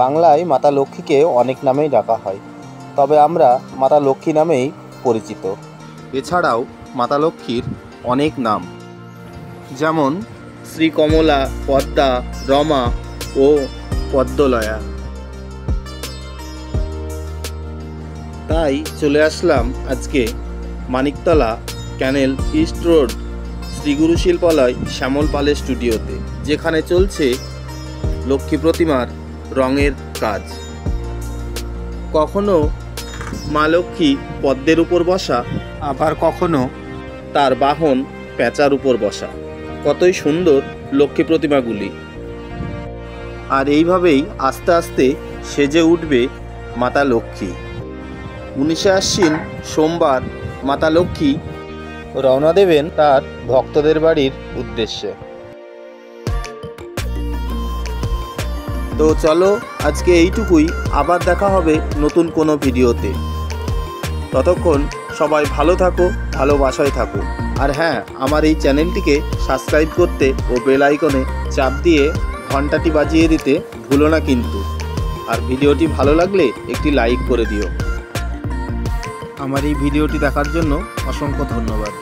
বাংলায় মাতা লক্ষ্মীকে অনেক নামেই ডাকা হয়, তবে আমরা মাতা লক্ষ্মী নামেই পরিচিত। এছাড়াও মাতা লক্ষ্মীর অনেক নাম, যেমন শ্রী কমলা, পদ্মা, রমা ও পদ্মলয়া। তাই চলে আসলাম আজকে মানিকতলা ক্যানেল ইস্ট রোড শ্রীগুরু শিল্পালয় শ্যামল পালের স্টুডিওতে, যেখানে চলছে লক্ষ্মী প্রতিমার রঙের কাজ। কখনো মা লক্ষ্মী পদ্মের উপর বসা, আবার কখনো তার বাহন পেঁচার উপর বসা। কতই সুন্দর লক্ষ্মী প্রতিমাগুলি। আর এইভাবেই আস্তে আস্তে সেজে উঠবে মাতা লক্ষ্মী। 19শে আশ্বিন সোমবার মাতা লক্ষ্মী রওনা দেবেন তার ভক্তদের বাড়ির উদ্দেশ্যে। তো চলো আজকে এইটুকুই, আবার দেখা হবে নতুন কোনো ভিডিওতে। ততক্ষণ সবাই ভালো থাকো, ভালোবাসায় থাকো। আর হ্যাঁ, আমার এই চ্যানেলটিকে সাবস্ক্রাইব করতে ও বেল আইকনে চাপ দিয়ে ঘন্টাটি বাজিয়ে দিতে ভুলো না কিন্তু। আর ভিডিওটি ভালো লাগলে একটি লাইক করে দিও। আমার এই ভিডিওটি দেখার জন্য অসংখ্য ধন্যবাদ।